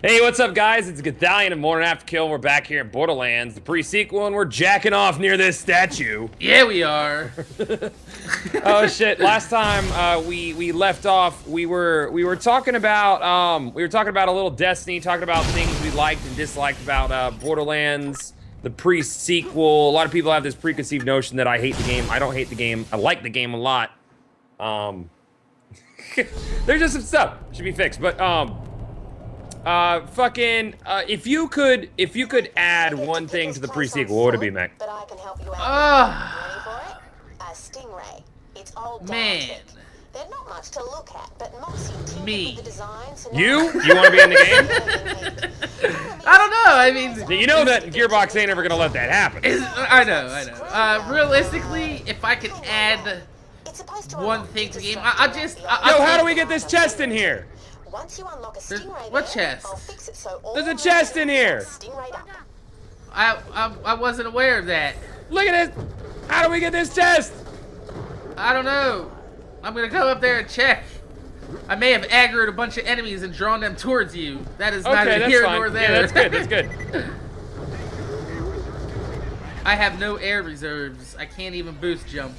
Hey, what's up, guys? It's Gothalion of MorninAfterKill. We're back here in Borderlands, the pre-sequel, and we're jacking off near this statue. Yeah, we are. Oh shit! Last time we left off, we were talking about a little Destiny, talking about things we liked and disliked about Borderlands, the pre-sequel. A lot of people have this preconceived notion that I hate the game. I don't hate the game. I like the game a lot. There's just some stuff should be fixed, but if you could add one thing to the pre-sequel, what would it be, Mac? But I can help you out. Ready for it? A stingray. It's old Man. They're not much to look at, but Moxie tinkered Me. with the designs. You want to be in the game? I don't know. I mean, You know that Gearbox ain't ever gonna let that happen. I know. Realistically, if I could add one thing to the game, How do we get this chest in here? Once you unlock a stingray, What there, chest? I'll fix it so all There's a chest in here. stingray up. I wasn't aware of that. Look at this. How do we get this chest? I don't know. I'm gonna go up there and check. I may have aggroed a bunch of enemies and drawn them towards you. That is Okay, neither that's here fine. nor there. Yeah, that's good. That's good. I have no air reserves. I can't even boost jump.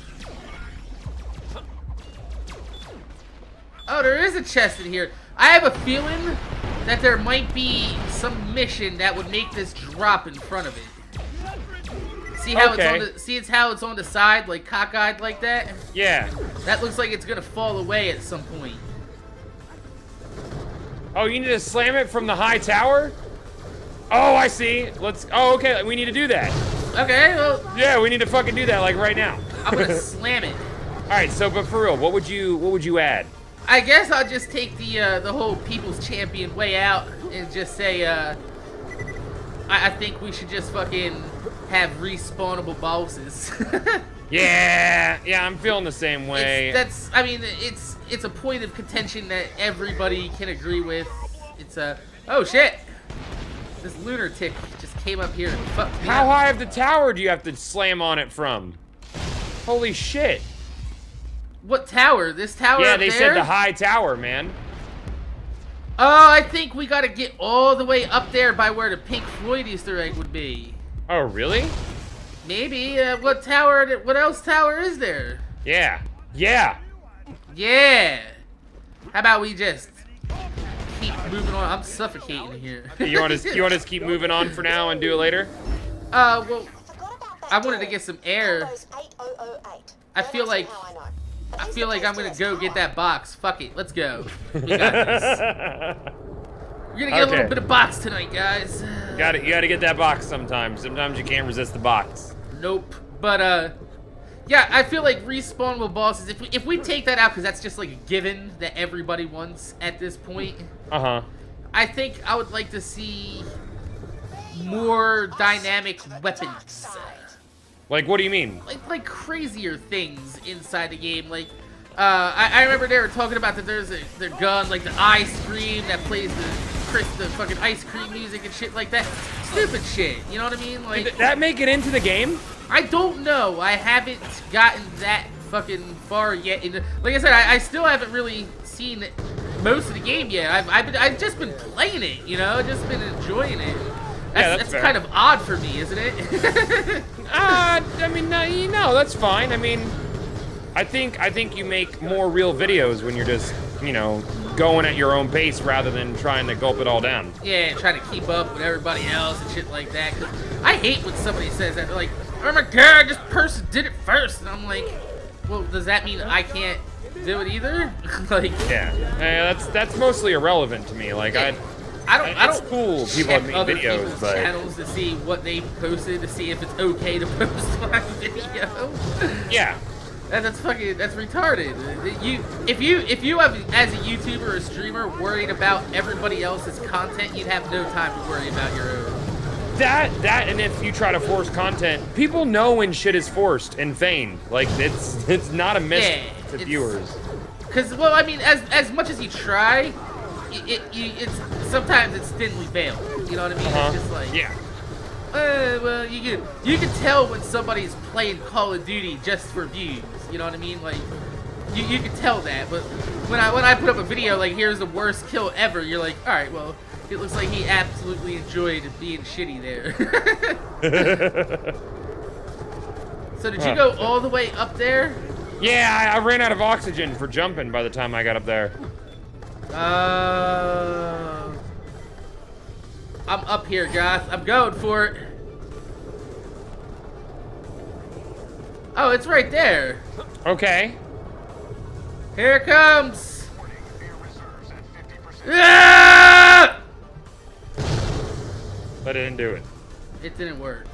Oh, there is a chest in here. I have a feeling that there might be some mission that would make this drop in front of it. See how Okay. it's how it's on the side, like cockeyed like that? Yeah. That looks like it's gonna fall away at some point. Oh, you need to slam it from the high tower? Oh, I see. Oh, okay. We need to do that. Okay, well, Yeah, we need to fucking do that like right now. I'm gonna slam it. All right. So, but for real, what would you add? I guess I'll just take the whole People's Champion way out and just say, I think we should just fucking have respawnable bosses. Yeah. Yeah, I'm feeling the same way. It's a point of contention that everybody can agree with. It's oh shit! This lunatic just came up here and fucked me How up. high of the tower do you have to slam on it from? Holy shit. What tower? This tower Yeah, up they there? said the high tower, man. Oh, I think we gotta get all the way up there by where the Pink Floyd Easter egg would be. Oh, really? Maybe. What tower? What else tower is there? Yeah. Yeah. Yeah. How about we just keep moving on? I'm suffocating here. You want us to keep moving on for now and do it later? Well, Forgot about that I wanted to door. get some air. Windows 8008. I Don't feel ask like- me how I know. I At least feel it like I'm goes gonna to go its get power. that box. Fuck it, let's go. We got this. We're gonna get a little Okay. bit of box tonight, guys. You gotta get that box sometimes. Sometimes you can't resist the box. Nope. But yeah, I feel like respawnable bosses. If we take that out, because that's just like a given that everybody wants at this point. Uh-huh. I think I would like to see more dynamic weapons. Like, what do you mean? Like crazier things inside the game. Like, I remember they were talking about that there's their gun, like the ice cream that plays the fucking ice cream music and shit like that. Stupid shit, you know what I mean? Like, Did that make it into the game? I don't know. I haven't gotten that fucking far yet. Like I said, I still haven't really seen most of the game yet. I've just been playing it, you know, just been enjoying it. That's fair. kind of odd for me, isn't it? I mean, no, that's fine. I mean, I think you make more real videos when you're just, going at your own pace rather than trying to gulp it all down. Yeah, trying to keep up with everybody else and shit like that. 'Cause I hate when somebody says that. They're like, oh my god, this person did it first. And I'm like, well, does that mean I can't do it either? Like, Yeah, that's mostly irrelevant to me. Like, I it's don't cool people check have made other videos, people's but channels to see what they posted to see if it's okay to post my video. yeah, That's retarded. If you have as a YouTuber or a streamer worried about everybody else's content, you'd have no time to worry about your own. that and if you try to force content, people know when shit is forced and feigned. Like, it's not a mystery to viewers. Because, well, I mean, as much as you try, it's sometimes it's thinly veiled. You know what I mean? It's just like, Yeah. well, you can tell when somebody's playing Call of Duty just for views. You know what I mean? Like, you can tell that. But when I put up a video like, here's the worst kill ever, you're like, all right, well, It looks like he absolutely enjoyed being shitty there. So did you go all the way up there? Yeah, I ran out of oxygen for jumping by the time I got up there. I'm up here, guys. I'm going for it. Oh, it's right there. Okay. Here it comes. Ah! But it didn't do it. It didn't work.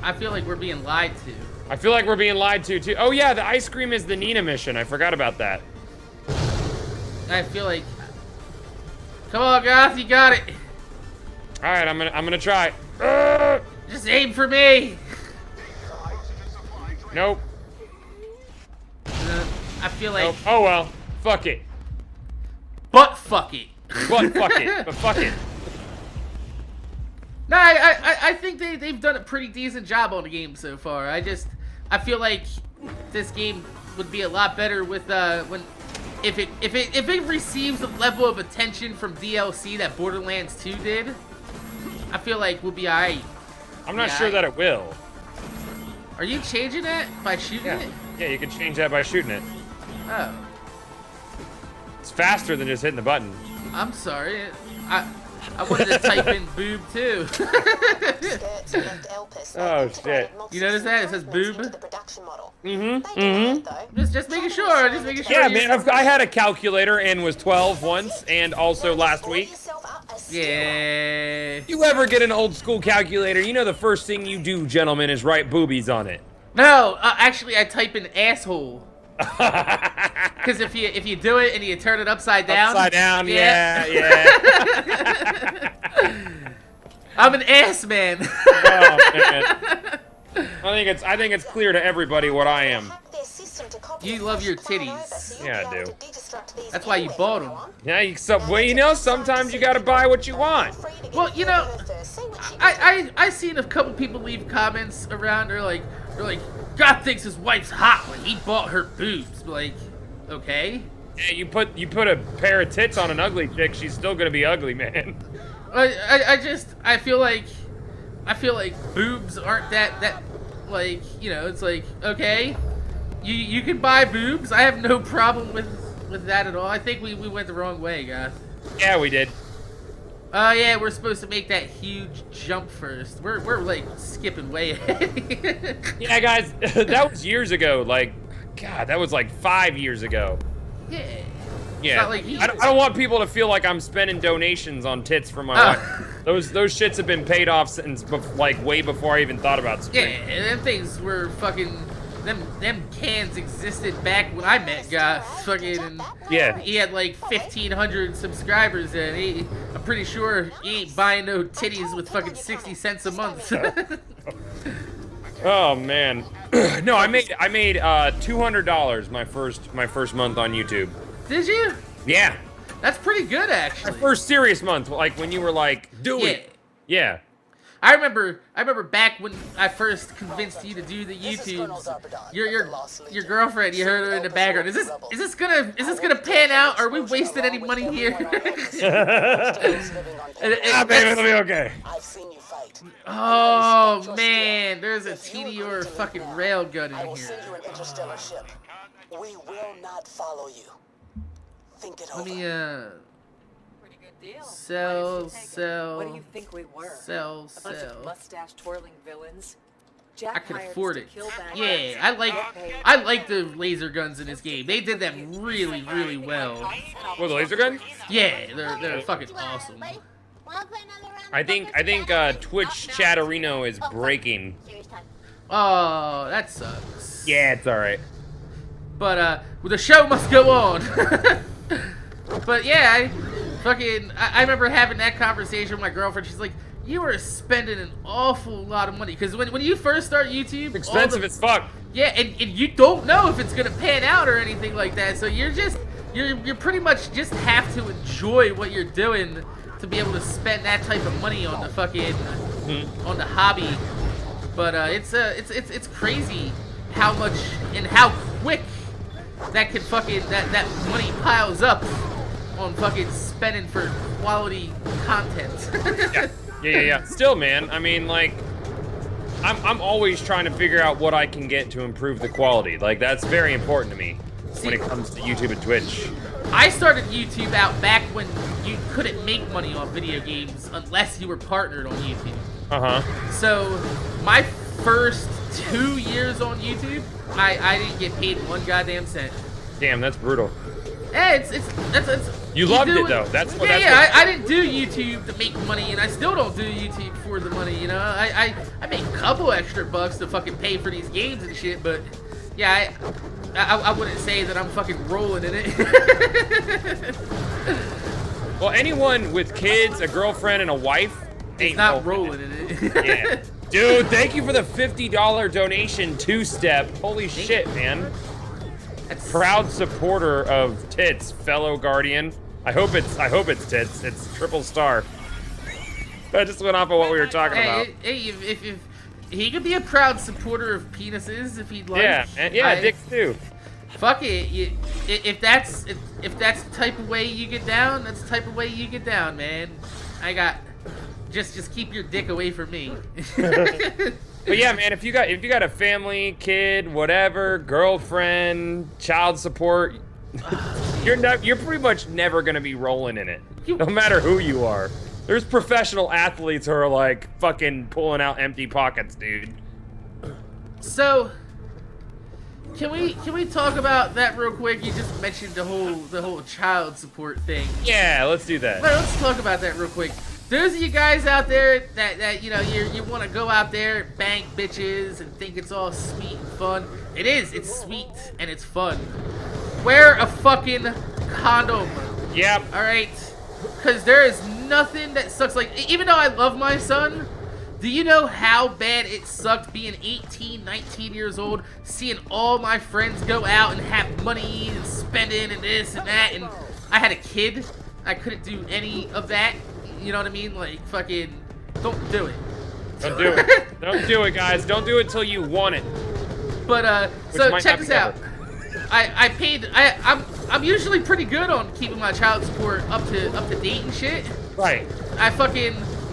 I feel like we're being lied to. I feel like we're being lied to, too. Oh, yeah, the ice cream is the Nina mission. I forgot about that. I feel like... Come on, guys, you got it. All right, I'm gonna try. Just aim for me. Nope. I feel like... Nope. Oh, well. Fuck it. But fuck it. But fuck it. But fuck it. No, I think they've done a pretty decent job on the game so far. I feel like this game would be a lot better with if it receives the level of attention from DLC that Borderlands 2 did. I feel like we'll be alright. I'm not sure that it will. Are you changing it by shooting it? Yeah, you can change that by shooting it. Oh, It's faster than just hitting the button. I'm sorry. I wanted to type in boob too. Oh shit. You notice that? It says boob? Mm-hmm. Just making sure. Just making sure. Yeah, man, I had a calculator and was 12 once, and also last week. Yeah. You ever get an old school calculator, you know the first thing you do, gentlemen, is write boobies on it. No, actually I type in asshole. Because if you do it and you turn it upside down. Upside down, yeah. I'm an ass man. Oh man. I think it's clear to everybody what I am. You love your titties. Yeah, I do. That's why you bought them. Yeah, well, you know, sometimes you gotta buy what you want. Well, you know, I seen a couple people leave comments around. They're like, God thinks his wife's hot when he bought her boobs. Like, okay. Yeah, you put a pair of tits on an ugly chick, she's still gonna be ugly, man. I feel like boobs aren't that like, you know, it's like, okay, you can buy boobs. I have no problem with that at all. I think we went the wrong way, guys. Yeah, we did. Oh yeah, we're supposed to make that huge jump first. We're like skipping way ahead. Yeah, guys, that was years ago. Like, God, that was like 5 years ago. Yeah. Yeah. Not like I don't want people to feel like I'm spending donations on tits for my wife. Those shits have been paid off since like way before I even thought about Scream. Yeah, and them things were fucking. Them cans existed back when I met guys. Fucking. Yeah. He had like 1,500 subscribers, and I'm pretty sure he ain't buying no titties with fucking 60 cents a month. Oh man. No, I made $200 my first month on YouTube. Did you? Yeah. That's pretty good, actually. My first serious month, like when you were like, do it. Yeah. I remember back when I first convinced you to do the YouTubes. Your girlfriend, you heard her in the background. Is this gonna pan out? Are we wasting any money here? Ah, baby, it'll be okay. I've seen you fight. Oh man, there's a TD or fucking railgun in I will here. send you an interstellar ship. We will not follow you. Think it Let over. me Pretty good deal. sell. What do you think we were? Sell. A bunch of mustache twirling villains. Jack I could hired afford us it. to kill bad Yeah, guys. I like the laser guns in this game. They did them really, really well. What, the laser gun? Yeah, they're fucking awesome. I think Twitch Chatterino is breaking. Oh, that sucks. Yeah, it's all right. But well, the show must go on. But yeah, I remember having that conversation with my girlfriend. She's like, you are spending an awful lot of money, because when you first start YouTube, It's expensive as fuck. yeah, and you don't know if it's gonna pan out or anything like that. So you're pretty much just have to enjoy what you're doing to be able to spend that type of money on the fucking on the hobby. But it's crazy how much and how quick that can fucking that money piles up. on fucking spending for quality content. Yeah. Still, man, I mean, like, I'm always trying to figure out what I can get to improve the quality. Like, that's very important to me when it comes to YouTube and Twitch. I started YouTube out back when you couldn't make money off video games unless you were partnered on YouTube. So my first 2 years on YouTube, I didn't get paid one goddamn cent. Damn, that's brutal. Hey, You loved it though. That's what. I didn't do YouTube to make money, and I still don't do YouTube for the money. You know, I make a couple extra bucks to fucking pay for these games and shit, but yeah, I wouldn't say that I'm fucking rolling in it. Well, anyone with kids, a girlfriend, and a wife ain't not rolling in it. Yeah. Dude, thank you for the $50 donation two-step. Holy shit, man. Proud supporter of Tits, fellow Guardian. I hope it's Tits. It's triple star. I just went off of what we were talking about. Hey, if he could be a proud supporter of penises if he'd like. Yeah, and dicks too. Fuck it. If that's the type of way you get down, that's the type of way you get down, man. I got just keep your dick away from me. But yeah, man, if you got a family, kid, whatever, girlfriend, child support, you're pretty much never gonna be rolling in it. No matter who you are. There's professional athletes who are like fucking pulling out empty pockets, dude. So can we talk about that real quick? You just mentioned the whole child support thing. Yeah, let's do that. Let's talk about that real quick. Those of you guys out there that you know you want to go out there, bang bitches, and think it's all sweet and fun. It is. It's sweet and it's fun. Wear a fucking condom. Yep. All right. Because there is nothing that sucks. Like, even though I love my son, do you know how bad it sucked being 18, 19 years old, seeing all my friends go out and have money and spending and this and that, and I had a kid. I couldn't do any of that. You know what I mean? Like, fucking, don't do it. Don't do it. Don't do it, guys. Don't do it till you want it. But, so check this out. I'm usually pretty good on keeping my child support up to date and shit. Right. I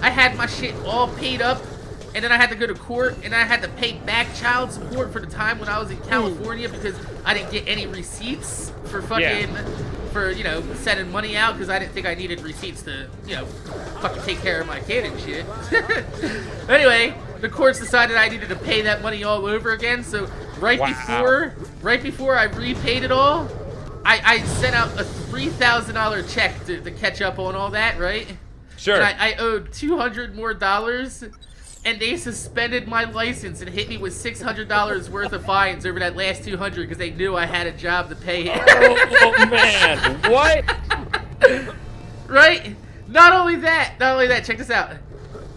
had my shit all paid up, and then I had to go to court, and I had to pay back child support for the time when I was in California because I didn't get any receipts for fucking, for, you know, sending money out because I didn't think I needed receipts to, you know, fucking take care of my kid and shit. Anyway, the courts decided I needed to pay that money all over again, so right before I repaid it all, I sent out a $3,000 check to catch up on all that, right? Sure. And I owed $200 more, and they suspended my license and hit me with $600 worth of fines over that last $200 because they knew I had a job to pay. Oh man, what? Right? Not only that, check this out.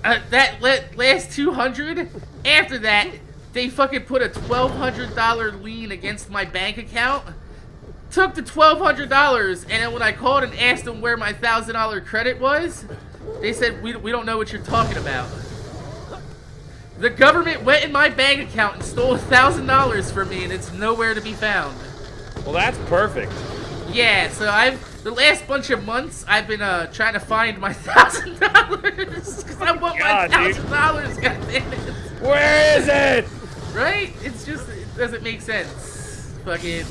That last $200, after that, they fucking put a $1,200 lien against my bank account. Took the $1,200, and then when I called and asked them where my $1,000 credit was, they said, we don't know what you're talking about. The government went in my bank account and stole $1,000 from me, and it's nowhere to be found. Well, that's perfect. Yeah, so the last bunch of months, I've been trying to find my $1,000 because I want my $1,000. Goddammit. Where is it? Right? It's just, it doesn't make sense. Fucking.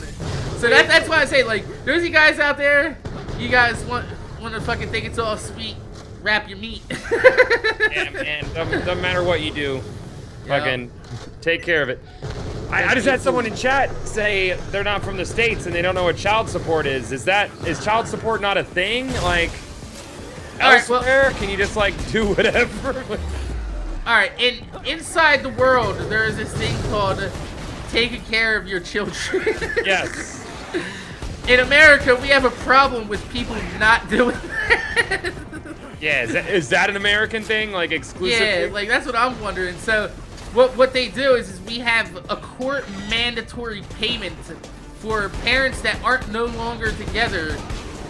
So that's why I say, like, there's you guys out there, you guys want to fucking think it's all sweet, wrap your meat. Yeah, man, doesn't matter what you do, fucking take care of it. I just had someone in chat say they're not from the States and they don't know what child support is. Is child support not a thing? Like, elsewhere, can you just, like, do whatever? Alright, inside the world, there is this thing called taking care of your children. Yes. In America, we have a problem with people not doing that. Yeah, is that an American thing, like, exclusively? Yeah, like, that's what I'm wondering. So, what they do is we have a court mandatory payment for parents that aren't no longer together,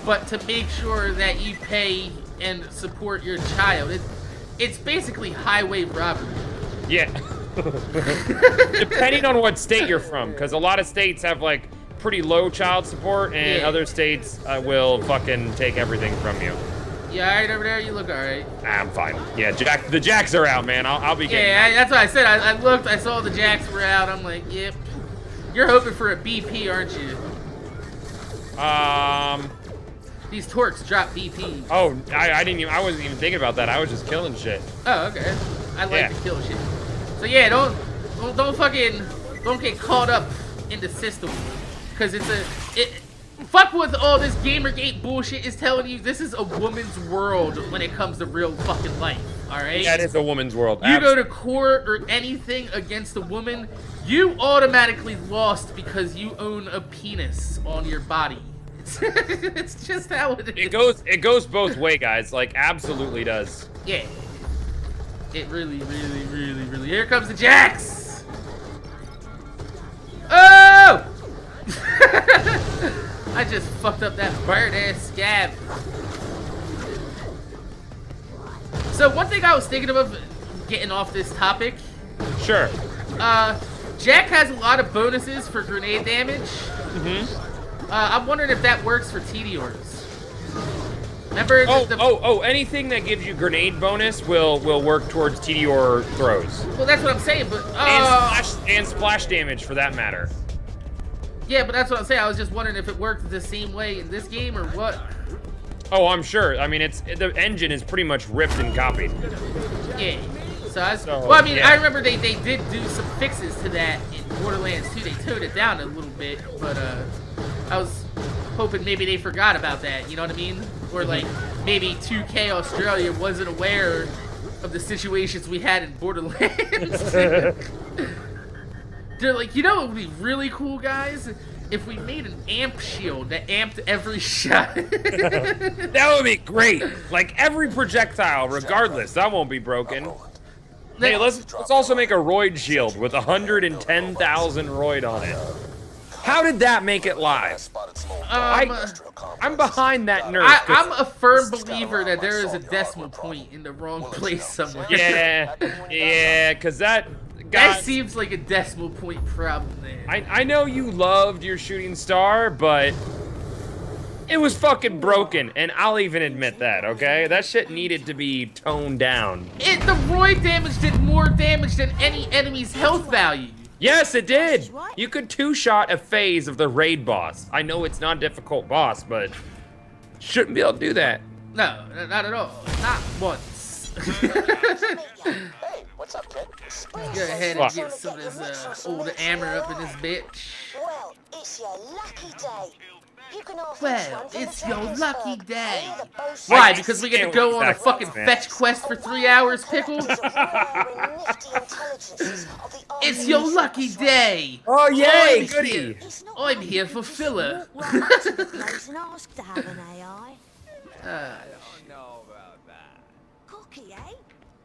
but to make sure that you pay and support your child. It's basically highway robbery. Yeah. Depending on what state you're from, because a lot of states have, like, pretty low child support, and Yeah. other states will fucking take everything from you. You alright over there? You look alright. I'm fine. Yeah, the jacks are out, man. I'll be getting. Yeah, that's what I said. I looked, I saw the jacks were out. I'm like, yep. You're hoping for a BP, aren't you? These torques drop BP. Oh, I wasn't even thinking about that. I was just killing shit. Oh, okay. I like Yeah. to kill shit. So yeah, don't get caught up in the system, because fuck with all this Gamergate bullshit is telling you. This is a woman's world when it comes to real fucking life. All right. Yeah, it is a woman's world. You go to court or anything against a woman, you automatically lost because you own a penis on your body. It's just how it is. It goes both way, guys. Like, absolutely does. Yeah. It really, really, really, really. Here comes the jacks! Oh! I just fucked up that bird-ass scab. So one thing I was thinking of, getting off this topic, Sure. Jack has a lot of bonuses for grenade damage. Mm-hmm. I'm wondering if that works for Tediors. Remember anything that gives you grenade bonus will work towards Tedior throws. Well, that's what I'm saying, but And splash damage for that matter. yeah, but that's what I'm saying. I was just wondering if it worked the same way in this game or what. Oh, I'm sure. I mean, the engine is pretty much ripped and copied. Yeah. So, well, I mean, yeah. I remember they did do some fixes to that in Borderlands 2. They toned it down a little bit, but I was hoping maybe they forgot about that. You know what I mean? Or like maybe 2K Australia wasn't aware of the situations we had in Borderlands. They're like, you know what would be really cool, guys? If we made an amp shield that amped every shot. That would be great. Like every projectile, regardless, that won't be broken. Hey, let's also make a roid shield with 110,000 roid on it. How did that make it live? I'm behind that nerf. I'm a firm believer that there is a decimal point in the wrong place somewhere. Yeah, because that seems like a decimal point problem there. I know you loved your shooting star, but it was fucking broken, and I'll even admit that, okay? That shit needed to be toned down. The roid damage did more damage than any enemy's health value. Yes, it did! You could two-shot a phase of the raid boss. I know it's not a difficult boss, but shouldn't be able to do that. No, not at all. Not once. Hey, what's up, kid? Go ahead and get some of this old hammer up in this bitch. Well, it's your lucky day. You can ask Well, it's your lucky day. Boast Why? Because we get to go on a fucking man. fetch quest for 3 hours, Pickle? It's your lucky day. Oh, yay! I'm Goody! here. I'm here for filler.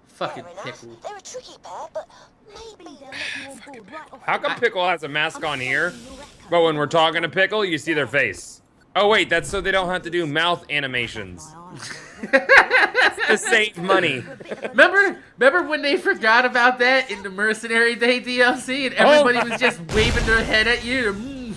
Fucking Pickle. They're a tricky pair, but maybe How come Pickle has a mask on here, but when we're talking to Pickle, you see their face? Oh wait, that's so they don't have to do mouth animations. To save money. Remember when they forgot about that in the Mercenary Day DLC and everybody was just waving their head at you?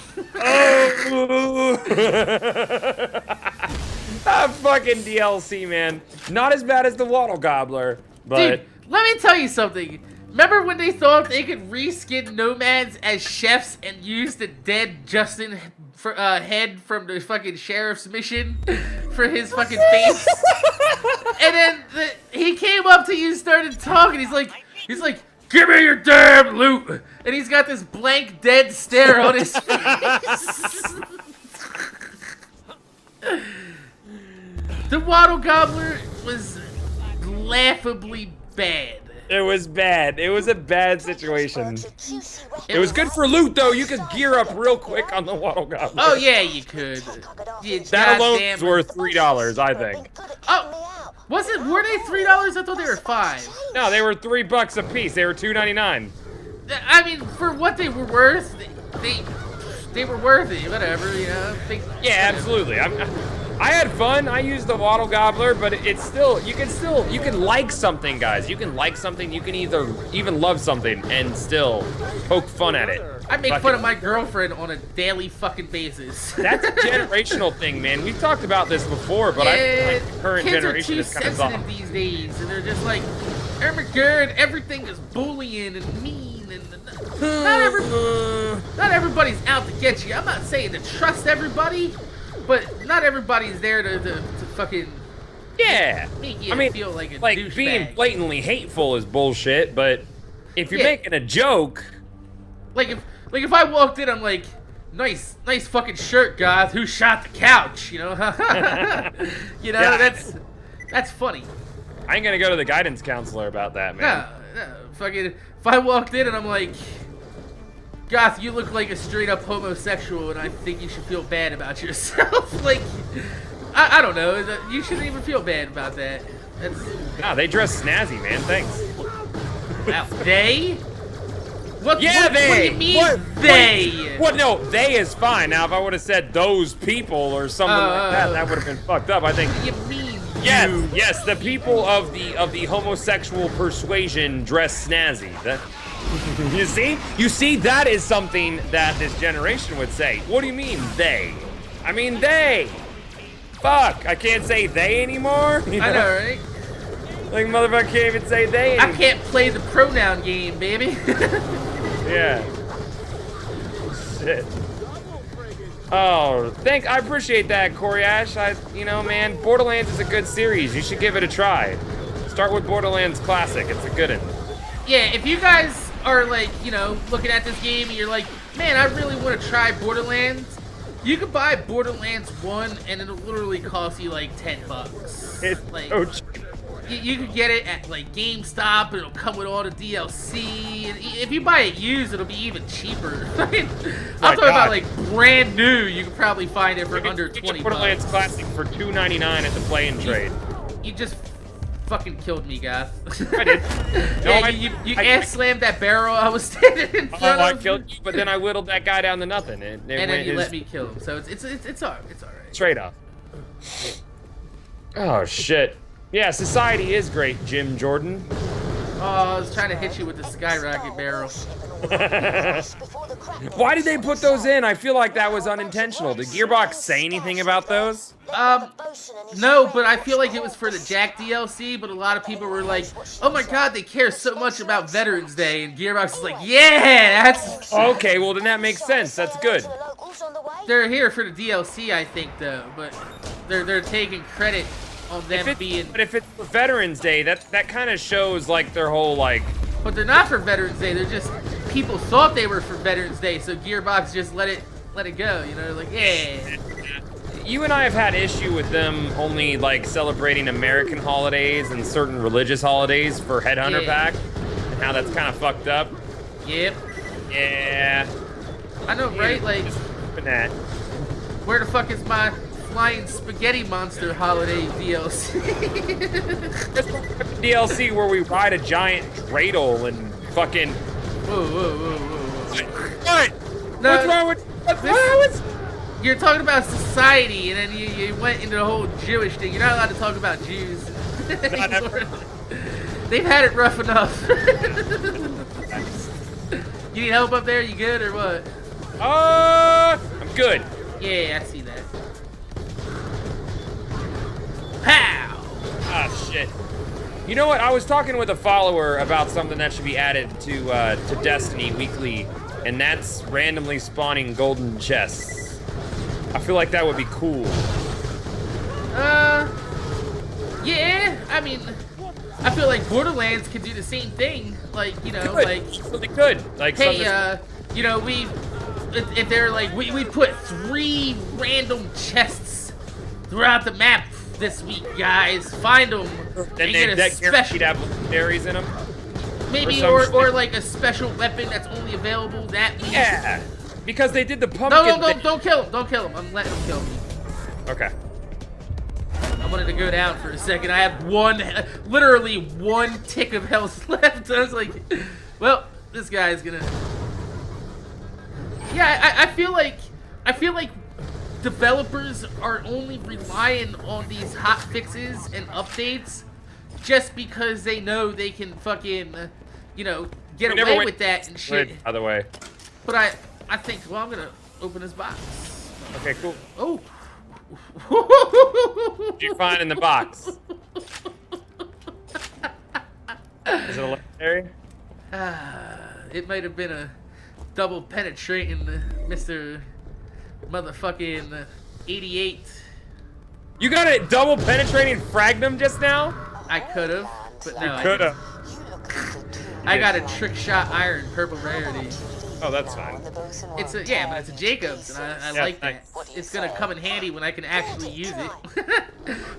Ah, fucking DLC, man. Not as bad as the Waddle Gobbler, but... Dude, let me tell you something. Remember when they thought they could reskin nomads as chefs and use the dead Justin head from the fucking sheriff's mission for his fucking face? And then he came up to you and started talking. He's like, give me your damn loot. And he's got this blank dead stare on his face. The Waddle Gobbler was laughably bad. It was bad. It was a bad situation. It was good for loot, though. You could gear up real quick on the Waddle Gobbler. Oh, yeah, you could. That alone is worth $3, I think. Oh, were they $3? I thought they were $5. No, they were $3 a piece. They were $2.99. I mean, for what they were worth, they were worth it. Whatever, you know. Yeah, absolutely. I had fun. I used the Waddle Gobbler, but it's still, you can like something, guys. You can like something. You can even love something and still poke fun at it. I make fun fucking- of my girlfriend on a daily fucking basis. That's a generational thing, man. We've talked about this before, but I feel like the current kids generation are too is kind of sensitive soft. these days, and they're just like, oh my god, everything is bullying and mean, and not everybody's out to get you. I'm not saying to trust everybody, but not everybody's there to fucking Yeah. make you I mean, feel like a like douchebag. being blatantly hateful is bullshit, but if you're Yeah. making a joke, Like if I walked in, I'm like, nice fucking shirt, guys. Who shot the couch? You know, you know Yeah. that's funny. I ain't gonna go to the guidance counselor about that, man. No, fucking. If I walked in and I'm like, Goth, you look like a straight up homosexual, and I think you should feel bad about yourself. Like, I don't know. You shouldn't even feel bad about that. That's Nah, they dress snazzy, man. Thanks. wow. They. What, Yeah, what, they. What do you mean What? they? What? No, they is fine. Now, if I would have said those people or something like that, that would have been fucked up. I think. What do you mean? Yes, you? yes, the people of the homosexual persuasion dress snazzy. That, you see, that is something that this generation would say. What do you mean they? I mean they. Fuck, I can't say they anymore. You I know, right? Like motherfucker can't even say they I anymore. can't play the pronoun game, baby. Yeah. Shit. Oh, I appreciate that, Corey Ash. Man, Borderlands is a good series. You should give it a try. Start with Borderlands Classic. It's a good one. Yeah, if you guys are like, looking at this game and you're like, man, I really want to try Borderlands, you could buy Borderlands 1 and it'll literally cost you like $10. It's Like, so cheap. you could get it at like GameStop and it'll come with all the DLC. And if you buy it used, it'll be even cheaper. I'm talking about like brand new. You could probably find it for under Get 20 your Borderlands bucks. Classic for $2.99 at the Play and Trade. You just fucking killed me, guys. I did. No, Yeah, I- you I- ass slammed that barrel I was standing in Oh, front I of. killed you, but then I whittled that guy down to nothing. And then you let me kill him. So it's alright. Straight up. Oh, shit. Yeah, society is great, Jim Jordan. Oh, I was trying to hit you with the skyrocket barrel. Why did they put those in? I feel like that was unintentional. Did Gearbox say anything about those? No, but I feel like it was for the Jack DLC, but a lot of people were like, oh my god, they care so much about Veterans Day, and Gearbox is like, yeah, that's... Okay, well then that makes sense. That's good. They're here for the DLC, I think, though, but they're taking credit on them being... But if it's for Veterans Day, that kind of shows like their whole like... But they're not for Veterans Day, they're just... People thought they were for Veterans Day, so Gearbox just let it go, like, yeah. You and I have had issue with them only like celebrating American holidays and certain religious holidays for Headhunter Yeah. Pack, and how that's kind of fucked up. Yep. Yeah. I know, right? Like, Just that. where the fuck is my flying spaghetti monster holiday DLC? DLC where we ride a giant dreidel and fucking. Whoa. What? No, What's wrong with? What's wrong with? You're talking about society, and then you went into the whole Jewish thing. You're not allowed to talk about Jews. They've had it rough enough. You need help up there? You good or what? I'm good. Yeah, I see that. Pow! Ah, shit. You know what? I was talking with a follower about something that should be added to Destiny Weekly, and that's randomly spawning golden chests. I feel like that would be cool. Yeah, I mean, I feel like Borderlands could do the same thing. Like, Good. like, Really good. Like, hey, something- if they're like, we put 3 random chests throughout the map this week, guys. Find them and then get a that special, guaranteed have legendaries in them. maybe, or some or shit. like a special weapon that's only available that week. Yeah, because they did the pumpkin. No, don't kill him. Don't kill him. I'm letting him kill me. Okay. I wanted to go down for a second. I have literally one tick of health left. I was like, well, this guy's gonna. Yeah, I feel like developers are only relying on these hot fixes and updates just because they know they can fucking, get away with that and shit. By the way. But I think, well, I'm gonna open this box. Okay, cool. Oh. What did you find in the box? Is it a legendary? It might have been a double penetrating Mr. Motherfucking 88. You got a double penetrating Fragnum just now? I could have, but no. Coulda. I got a trick shot iron purple rarity. Oh, that's fine. It's a but it's a Jacobs, and I Yeah, like that. nice. It's gonna come in handy when I can actually use it.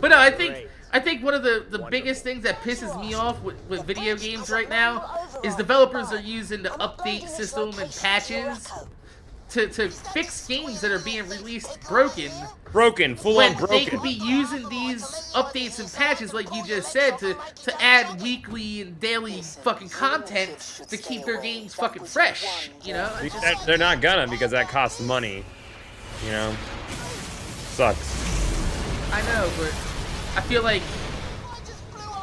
But no, I think one of the biggest things that pisses me off with video games right now is developers are using the update system and patches to fix games that are being released broken. Full When on broken. they could be using these updates and patches, like you just said, to add weekly and daily fucking content to keep their games fucking fresh. You know, it's just, They're not gonna because that costs money. You know? Sucks. I know, but I feel like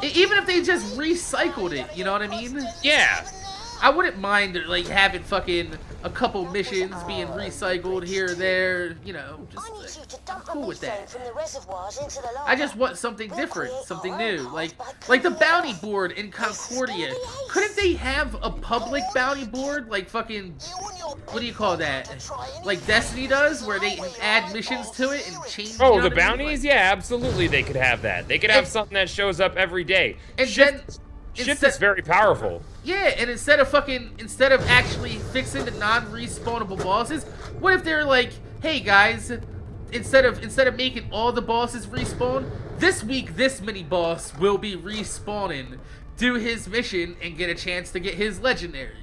even if they just recycled it, you know what I mean? Yeah. I wouldn't mind like having fucking a couple missions being recycled here or there, you know, just I'm cool with that. I just want something different, something new, like the bounty board in Concordia. Couldn't they have a public bounty board, like fucking, what do you call that? Like Destiny does, where they add missions to it and change. Oh, you know the what I mean? bounties? Yeah, absolutely they could have that. They could have something that shows up every day. And Shift instead- is very powerful. Yeah, and instead of actually fixing the non-respawnable bosses, what if they're like, hey guys, instead of making all the bosses respawn, this week this mini boss will be respawning. Do his mission and get a chance to get his legendary.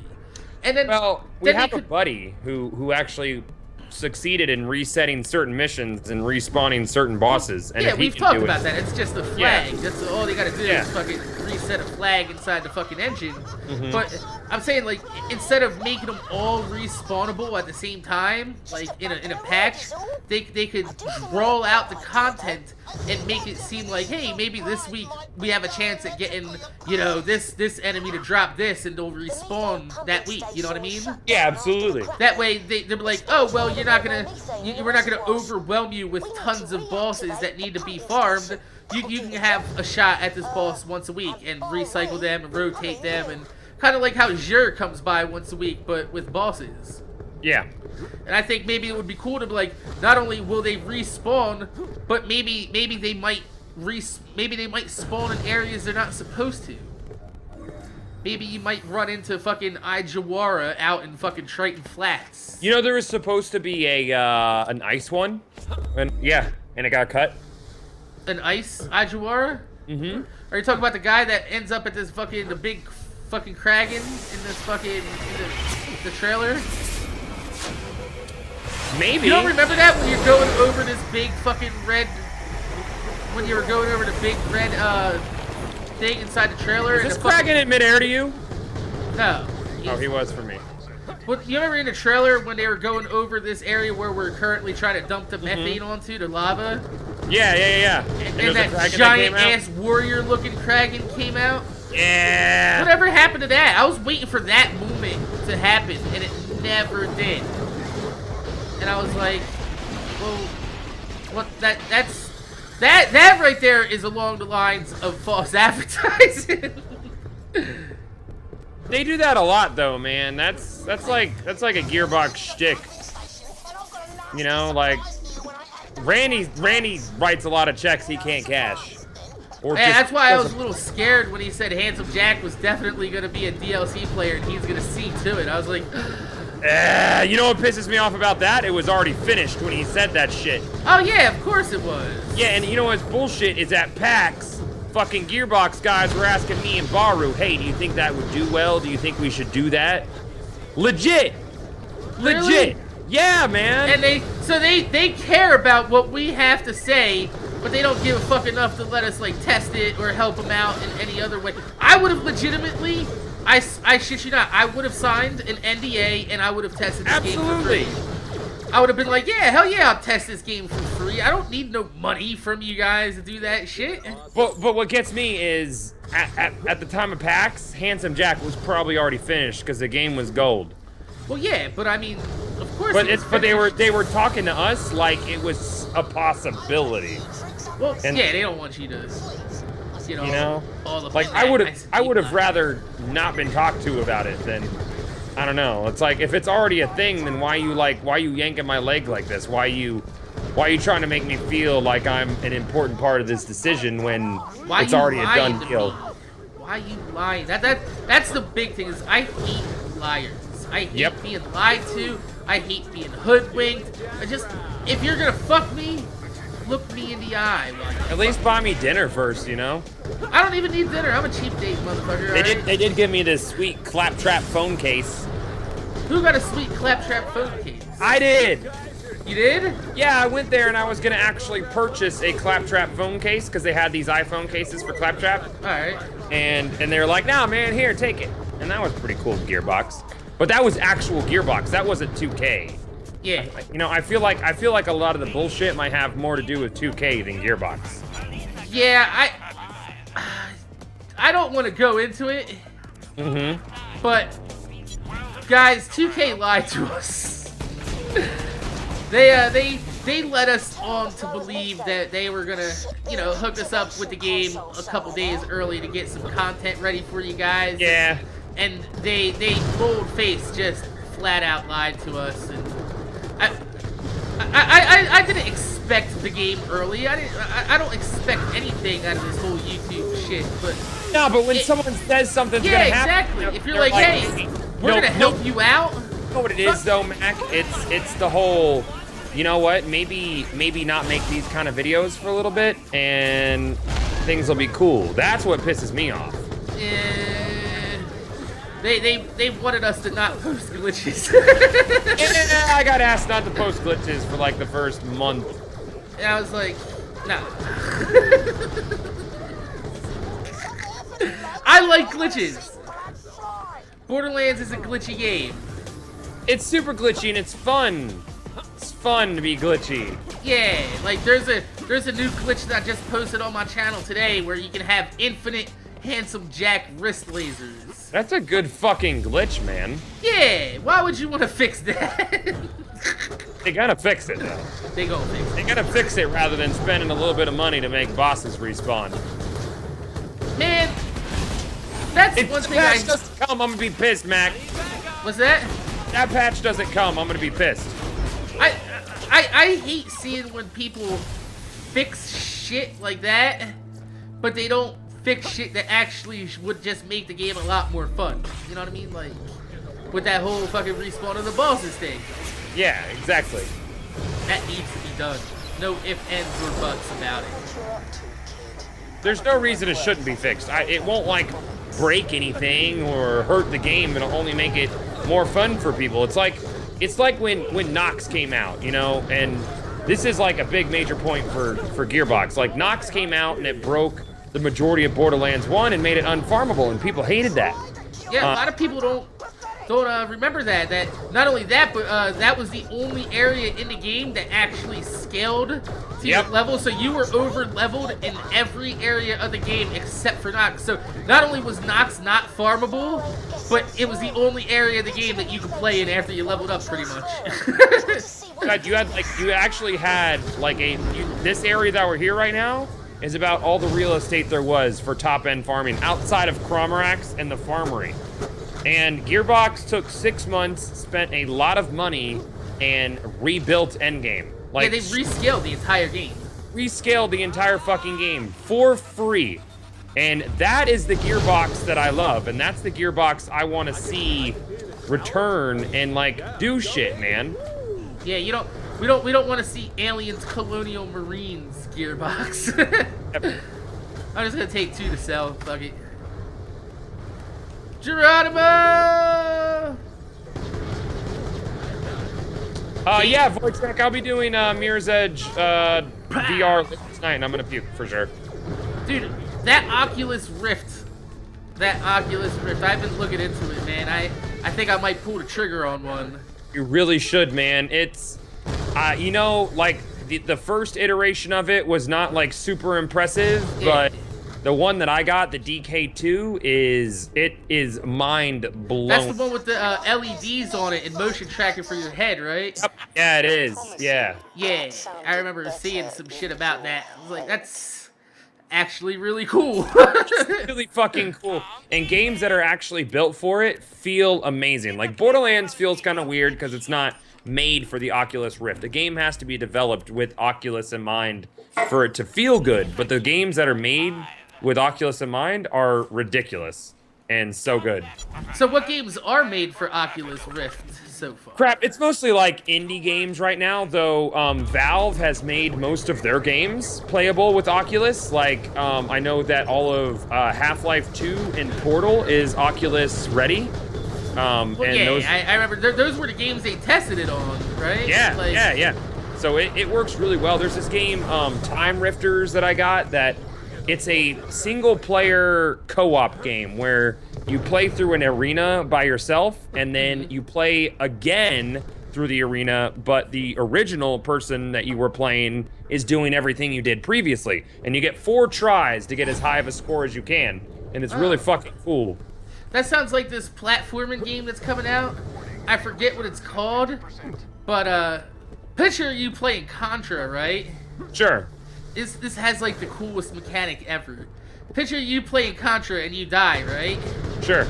And then Well, we then have they a buddy who actually succeeded in resetting certain missions and respawning certain bosses. And yeah, if he we've can talked do about it, that. It's just a Yeah. flag. That's all they gotta do Yeah. is fucking reset a flag inside the fucking engine. Mm-hmm. But I'm saying, like, instead of making them all respawnable at the same time, like in a patch, they could roll out the content and make it seem like, hey, maybe this week we have a chance at getting, you know, this enemy to drop this and they'll respawn that week. You know what I mean? yeah, absolutely. That way they're like, oh well, we're not gonna overwhelm you with tons of bosses that need to be farmed. You can have a shot at this boss once a week and recycle them and rotate them, and kind of like how Xur comes by once a week, but with bosses. Yeah. And I think maybe it would be cool to be like, not only will they respawn, but maybe they might spawn in areas they're not supposed to. Maybe you might run into fucking Ijawara out in fucking Triton Flats. You know there was supposed to be an ice one, and it got cut. An ice Ijawara? Mm-hmm. Are you talking about the guy that ends up at this fucking, the big fucking Kraken in this fucking, the trailer? Maybe. You don't remember that when you're going over this big fucking red, when you were going over the big red, thing inside the trailer? Is and this the fucking- Kraken in midair to you? No. Oh, he was for me. Well, you remember in the trailer when they were going over this area where we're currently trying to dump the methane onto, the lava? Yeah. And there's a that Kraken giant that came out? ass warrior looking Kraken came out? Yeah. Whatever happened to that? I was waiting for that moment to happen, and it never did. And I was like, well, what? That right there is along the lines of false advertising. They do that a lot, though, man. That's like a Gearbox shtick. You know, like Randy writes a lot of checks he can't cash. Or Yeah, just that's why I was a doesn't- little scared when he said Handsome Jack was definitely going to be a DLC player and he's going to see to it. I was like, You know what pisses me off about that? It was already finished when he said that shit. oh yeah, of course it was. Yeah, and you know what's bullshit is at PAX, fucking Gearbox guys were asking me and Baru, hey, do you think that would do well? Do you think we should do that? Legit. Really? Yeah, man. And they care about what we have to say, but they don't give a fuck enough to let us like test it or help them out in any other way. I would have legitimately, I shit you not, I would have signed an NDA and I would have tested this game for Absolutely. free. I would have been like, yeah, hell yeah, I'll test this game for free. I don't need no money from you guys to do that shit. But what gets me is, at the time of PAX, Handsome Jack was probably already finished because the game was gold. Well, yeah, but I mean, of course. But it was but they finished. were talking to us like it was a possibility. Well, and- yeah, they don't want you to, You know, all the like I would have rather not been talked to about it than, I don't know. It's like if it's already a thing, then why you yanking my leg like this? Why you trying to make me feel like I'm an important part of this decision when Why it's you already a lying done to deal? me? Why you lying? That's the big thing is I hate liars. I hate Yep. being lied to. I hate being hoodwinked. If you're gonna fuck me, look me in the eye. At least buy me dinner first, you know. I don't even need dinner. I'm a cheap date, motherfucker. alright? They did give me this sweet claptrap phone case. Who got a sweet claptrap phone case? I did. You did? Yeah, I went there and I was gonna actually purchase a claptrap phone case because they had these iPhone cases for claptrap, All right. and they were like, "Nah, man, here, take it." And that was pretty cool, Gearbox. But that was actual Gearbox. That wasn't 2K. Yeah. You know, I feel like a lot of the bullshit might have more to do with 2K than Gearbox. Yeah. I don't want to go into it. Mm-hmm. But guys, 2K lied to us. They led us on to believe that they were gonna, hook us up with the game a couple days early to get some content ready for you guys. Yeah. And they bold face just flat out lied to us, and I didn't expect the game early. I don't expect anything out of this whole YouTube shit, but No, but when someone says something's yeah, gonna happen, exactly. If you're they're like, hey, we're gonna help you out. You know what it is though, Mac? It's the whole, you know what? Maybe not make these kind of videos for a little bit, and things will be cool. That's what pisses me off. They wanted us to not post glitches. Yeah, I got asked not to post glitches for like the first month. And I was like, no. I like glitches. Borderlands is a glitchy game. It's super glitchy and it's fun. It's fun to be glitchy. Yeah, like there's a new glitch that I just posted on my channel today where you can have infinite handsome Jack wrist lasers. That's a good fucking glitch, man. Yeah, why would you want to fix that? They gotta fix it though. They gonna fix it. They gotta fix it rather than spending a little bit of money to make bosses respawn. Man, that's If one the thing patch doesn't come, I'm gonna be pissed, Mac. What's that? That patch doesn't come, I'm gonna be pissed. I hate seeing when people fix shit like that, but they don't fix shit that actually would just make the game a lot more fun. You know what I mean? Like, with that whole fucking respawn of the bosses thing. Yeah, exactly. That needs to be done. No ifs, ands, or buts about it. There's no reason it shouldn't be fixed. It won't, like, break anything or hurt the game. It'll only make it more fun for people. It's like when Nox came out, you know, and this is like a big major point for Gearbox. Like, Nox came out and it broke the majority of Borderlands 1 and made it unfarmable, and people hated that. Yeah, a lot of people don't remember that. That not only that, but that was the only area in the game that actually scaled to your level. So you were over leveled in every area of the game except for Nox. So not only was Nox not farmable, but it was the only area of the game that you could play in after you leveled up, pretty much. God, you actually had like this area that we're here right now is about all the real estate there was for top-end farming outside of Cromarax and the Farmery. And Gearbox took 6 months, spent a lot of money, and rebuilt Endgame. Like, yeah, they rescaled the entire game. Rescaled the entire fucking game for free. And that is the Gearbox that I love, and that's the Gearbox I want to see return and like do shit, man. Yeah, we don't want to see Aliens Colonial Marines Gearbox. I'm just gonna take 2 to sell. Fuck it. Geronimo! Yeah, Void Track, I'll be doing Mirror's Edge VR tonight, and I'm gonna puke for sure. Dude, that Oculus Rift, I've been looking into it, man. I think I might pull the trigger on one. You really should, man. It's, you know, like the first iteration of it was not like super impressive, Yeah. The one that I got, the DK2, is mind blowing. That's the one with the LEDs on it and motion tracking for your head, right? Yep. Yeah, it is. Yeah. Yeah, I remember seeing some shit about that. I was like, that's actually really cool. Really fucking cool. And games that are actually built for it feel amazing. Like Borderlands feels kind of weird because it's not made for the Oculus Rift. The game has to be developed with Oculus in mind for it to feel good. But the games that are made with Oculus in mind are ridiculous and so good. So what games are made for Oculus Rift so far? Crap, it's mostly like indie games right now, though Valve has made most of their games playable with Oculus. Like, I know that all of Half-Life 2 and Portal is Oculus ready. Well, and yeah, those... I remember those were the games they tested it on, right? Yeah, Like, yeah. So it works really well. There's this game, Time Rifters, that I got that it's a single-player co-op game where you play through an arena by yourself, and then you play again through the arena, but the original person that you were playing is doing everything you did previously. And you get 4 tries to get as high of a score as you can. And it's really fucking cool. That sounds like this platforming game that's coming out. I forget what it's called, but picture you playing Contra, right? Sure. This has like the coolest mechanic ever. Picture you playing Contra and you die, right? Sure.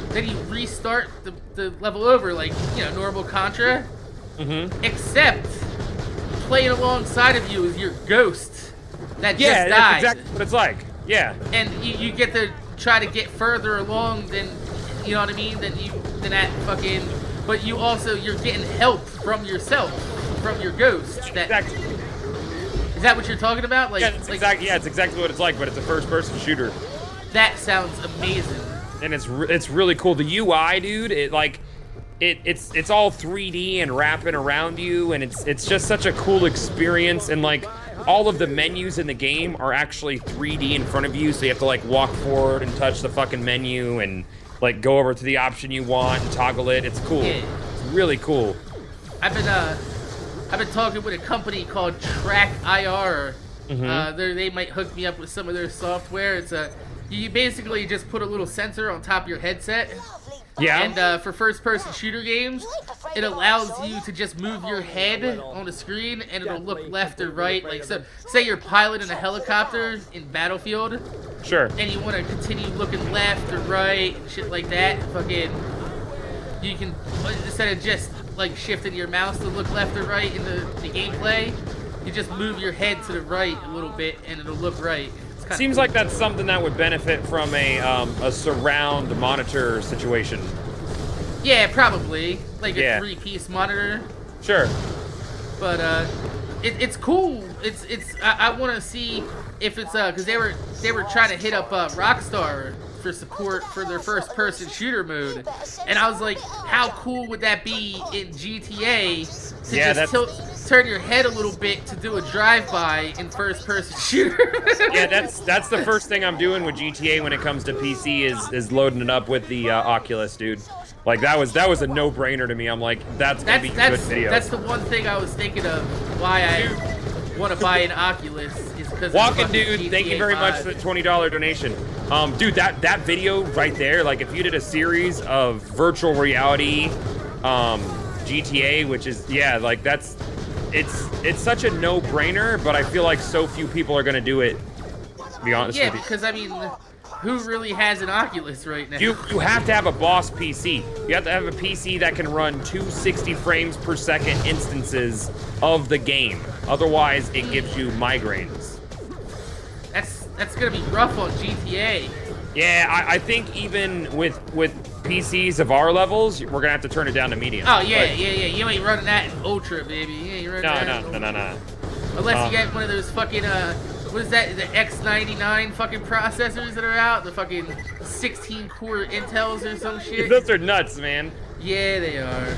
Then you restart the level over like, you know, normal Contra. Mm-hmm. Except playing alongside of you is your ghost that just died. Yeah, that's exactly what it's like. Yeah. And you get to try to get further along than, you know what I mean, than that fucking, but you also, you're getting help from yourself, from your ghost. Exactly. Is that what you're talking about? Like, Yeah, it's exactly what it's like, but it's a first-person shooter. That sounds amazing. And it's really cool. The UI, dude, it's all 3D and wrapping around you, and it's just such a cool experience. And like all of the menus in the game are actually 3D in front of you, so you have to like walk forward and touch the fucking menu and like go over to the option you want and toggle it. It's cool. Yeah. It's really cool. I've been talking with a company called Track IR. They might hook me up with some of their software. It's you basically just put a little sensor on top of your headset. Yeah. And for first-person shooter games, it allows you to just move your head on the screen, and it'll look left or right. Like, so, say you're piloting a helicopter in Battlefield, Sure. and you want to continue looking left or right and shit like that. Fucking, you can, instead of just like shifting your mouse to look left or right in the gameplay, you just move your head to the right a little bit, and it'll look right. Seems like that's something that would benefit from a surround monitor situation. Yeah, probably. Like a Yeah. 3-piece monitor. Sure. But it's cool. I want to see if it's because they were trying to hit up Rockstar for support for their first-person shooter mode, and I was like, how cool would that be in GTA to just turn your head a little bit to do a drive-by in first-person shooter? Yeah, that's the first thing I'm doing with GTA when it comes to PC is loading it up with the Oculus, dude. Like that was a no-brainer to me. I'm like, that's gonna be a good video. That's the one thing I was thinking of why I want to buy an Oculus is because Walking dude, thank you very much for the $20 donation. Dude, that video right there, like if you did a series of virtual reality GTA, which is like it's such a no-brainer, but I feel like so few people are gonna do it, to be honest with you. Yeah, because I mean, who really has an Oculus right now? You have to have a boss PC. You have to have a PC that can run 260 frames per second instances of the game. Otherwise, it gives you migraines. That's gonna be rough on GTA. Yeah, I think even with PCs of our levels, we're gonna have to turn it down to medium. Oh yeah. You ain't running that in Ultra, baby. You ain't running that. No. Unless you get one of those fucking what is that? The X99 fucking processors that are out, the fucking 16-core Intels or some shit. Those are nuts, man. Yeah, they are.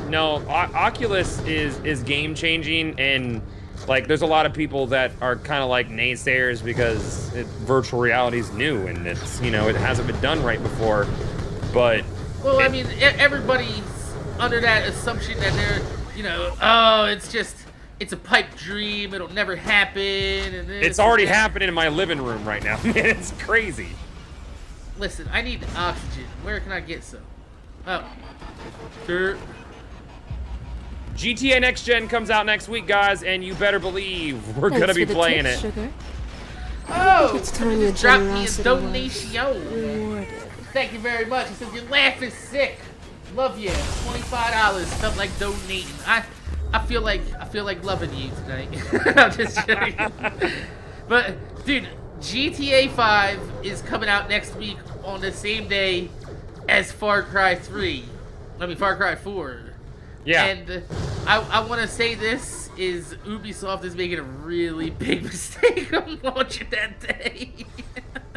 No, Oculus is game changing, and like there's a lot of people that are kind of like naysayers because virtual reality is new and it's it hasn't been done right before. But I mean, everybody's under that assumption that they're it's just it's a pipe dream. It'll never happen. And this It's already and that. happening in my living room right now. Man, it's crazy. Listen, I need oxygen. Where can I get some? Oh. Dirt. GTA Next Gen comes out next week, guys, and you better believe we're Thanks gonna be for the playing tip, it. Sugar. Oh! It's time your Drop me a generosity donation. Rewarded. Thank you very much. It says your laugh is sick. Love you. $25 felt like donating. I feel like loving you tonight. I'm just joking. But dude, GTA 5 is coming out next week on the same day as Far Cry 3. I mean Far Cry 4. Yeah. And I want to say this is Ubisoft is making a really big mistake on launching that day.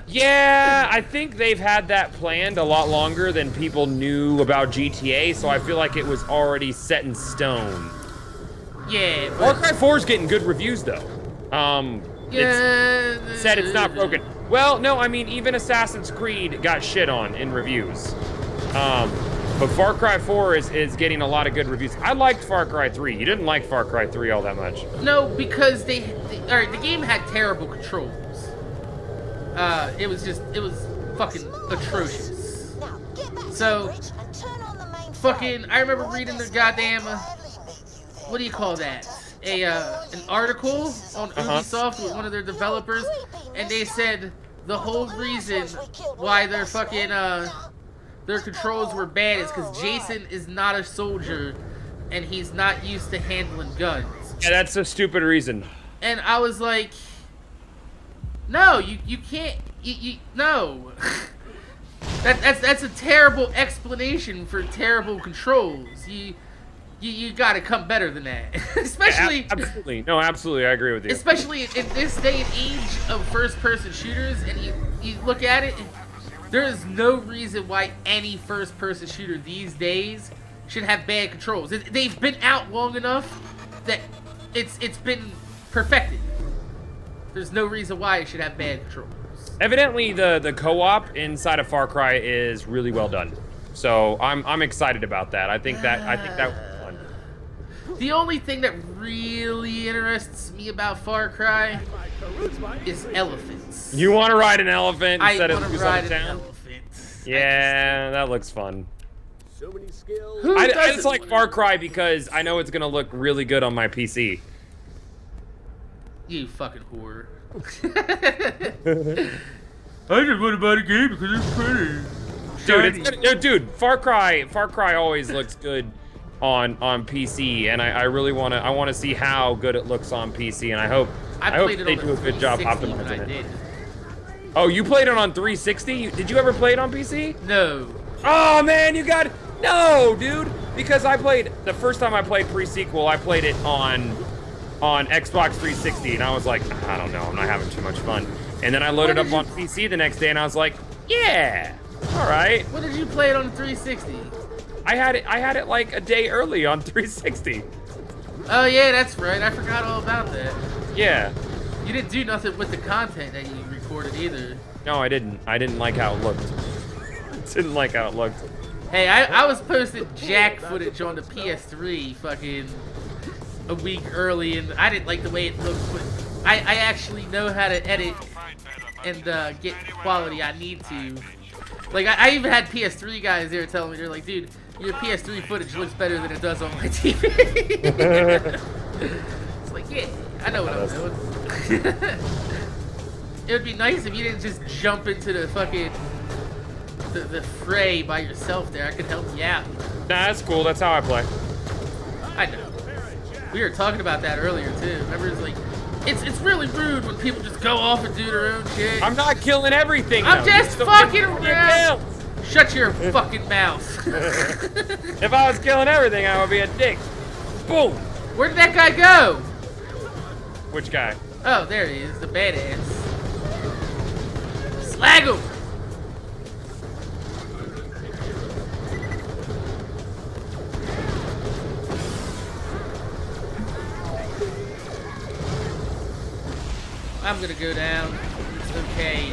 Yeah, I think they've had that planned a lot longer than people knew about GTA, so I feel like it was already set in stone. Yeah. Far But, Cry 4 is getting good reviews, though. yeah. It's said it's not broken. Well, no, I mean, even Assassin's Creed got shit on in reviews. But Far Cry 4 is getting a lot of good reviews. I liked Far Cry 3. You didn't like Far Cry 3 all that much. No, because alright, the game had terrible controls. It was fucking atrocious. Now get back to So, the bridge and turn on the main Fucking, phone. I remember Boy, reading the this goddamn, will gladly meet you there. what do you call that? An article on Ubisoft with one of their developers, and they said the whole reason why their fucking, their controls were bad is because Jason is not a soldier, and he's not used to handling guns. Yeah, that's a stupid reason. And I was like, no, you can't, no. That's a terrible explanation for terrible controls. You gotta come better than that. Especially, Yeah, absolutely. No, absolutely, I agree with you. especially in this day and age of first-person shooters, and you look at it, there is no reason why any first-person shooter these days should have bad controls. They've been out long enough that it's been perfected. There's no reason why it should have bad controls. Evidently, the co-op inside of Far Cry is really well done. So I'm excited about that. I think that was fun. The only thing that really interests me about Far Cry is elephants. You want to ride an elephant I instead want of to do ride something an down? elephant. Yeah, that looks fun. So many skills. Who I doesn't just like wanna- Far Cry because I know it's gonna look really good on my PC. You fucking whore. I just want to buy the game because it's pretty. Dude, Far Cry always looks good on PC, and I really want to see how good it looks on PC, and I hope played it they on do a the good job 360 when optimizing I it. did. Oh, you played it on 360? Did you ever play it on PC? No. Oh man, no, dude. Because the first time I played pre-sequel, I played it on Xbox 360, and I was like, I don't know, I'm not having too much fun. And then I loaded up on PC the next day, and I was like, yeah, all right. What did you play it on 360? I had it like a day early on 360. Oh yeah, that's right. I forgot all about that. Yeah. You didn't do nothing with the content that you recorded either. No, I didn't. I didn't like how it looked. Didn't like how it looked. Hey, I was posting jack footage on the PS3 fucking a week early, and I didn't like the way it looked, but I actually know how to edit and get the quality I need to. Like, I even had PS3 guys there telling me, they're like, dude, your PS3 footage looks better than it does on my TV. It's like, yeah, I know what I'm doing. It would be nice if you didn't just jump into the fucking the fray by yourself there. I could help you out. Nah, that's cool. That's how I play. I know. We were talking about that earlier too. Remember, it's like, it's really rude when people just go off and do their own shit. I'm not killing everything. I'm though. just You still fucking get your around. kills. Shut your fucking mouth. If I was killing everything, I would be a dick. Boom. Where did that guy go? Which guy? Oh, there he is, the badass. Slag him. I'm gonna go down. It's okay.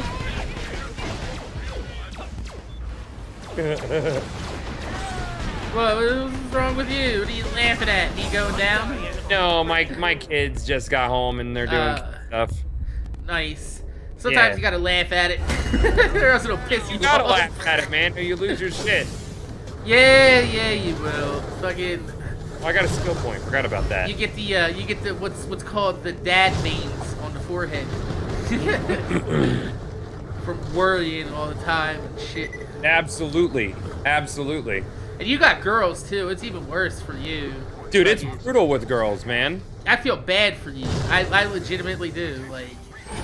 What's wrong with you? What are you laughing at? Me going down? No, my kids just got home and they're doing stuff. Nice. Sometimes Yeah. you gotta laugh at it, or else it'll piss you You gotta off. laugh at it, man, or you lose your shit. Yeah, you will. Fucking. Oh, I got a skill point. Forgot about that. You get the what's called the dad veins on the forehead. From worrying all the time and shit. Absolutely. And you got girls too. It's even worse for you. Dude, it's brutal with girls, man. I feel bad for you. I legitimately do. Like,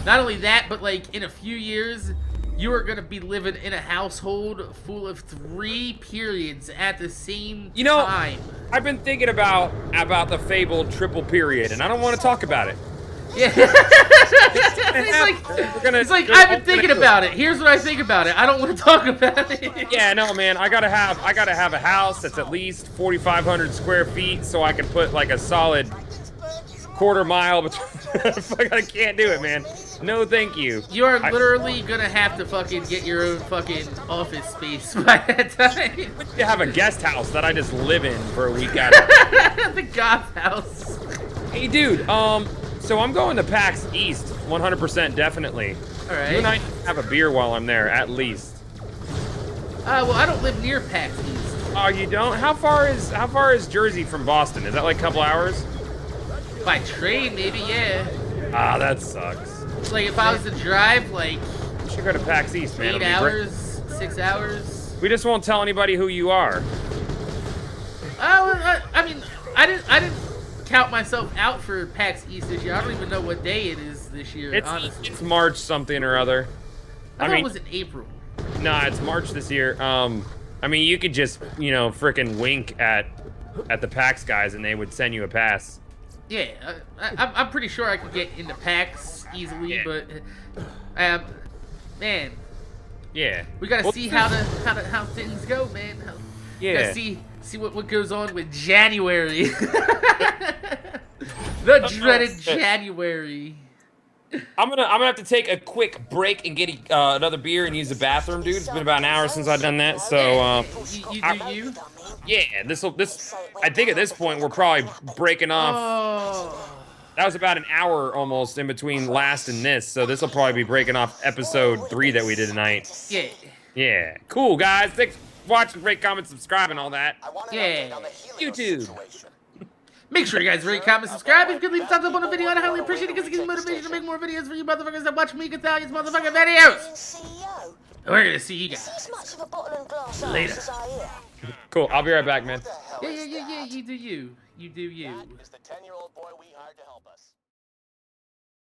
not only that, but like in a few years, you are gonna be living in a household full of 3 periods at the same time. I've been thinking about the fabled triple period, and I don't want to talk about it. Yeah. It's like I've been thinking about it. Here's what I think about it. I don't want to talk about it. Yeah, no, man. I gotta have a house that's at least 4,500 square feet, so I can put like a solid quarter mile between. I can't do it, man. No, thank you. You are literally gonna have to fucking get your own fucking office space by that time. You have a guest house that I just live in for a week at a The goth house. Hey, dude. So I'm going to PAX East, 100% definitely. All right. You and I have a beer while I'm there, at least. Well, I don't live near PAX East. Oh, you don't? How far is Jersey from Boston? Is that like a couple hours? By train, maybe, yeah. Ah, that sucks. Like, if I was to drive, like, You should go to PAX East, man. 8 It'll be great. hours, 6 hours. We just won't tell anybody who you are. I mean, I didn't count myself out for PAX East this year. I don't even know what day it is this year, honestly. It's March something or other. I thought it was in April. Nah, it's March this year. I mean, you could just, frickin' wink at the PAX guys and they would send you a pass. Yeah, I'm pretty sure I could get into PAX easily, Yeah. but man, Yeah. we gotta Well, see how things go, man. Yeah. Gotta see what goes on with January. The dreaded January. I'm gonna have to take a quick break and get another beer and use the bathroom, dude. It's been about an hour since I've done that, so You do you? yeah. I think at this point we're probably breaking off. Oh. That was about an hour almost in between last and this, so this will probably be breaking off episode 3 that we did tonight. Yeah. Yeah, cool guys. Thanks for watching, rate, comment, subscribe, and all that. Yeah. YouTube. Make sure you guys rate, comment, subscribe. If you could leave a thumbs up on the video, I'd highly appreciate it because it gives me motivation to make more videos for you motherfuckers that watch me Italian's motherfucking videos. CEO. We're gonna see you guys. As much of a bottle and glass Later. as I hear. Cool. I'll be right back, man. Yeah. You do you. You do you. That is the 10-year-old boy we hired to help us.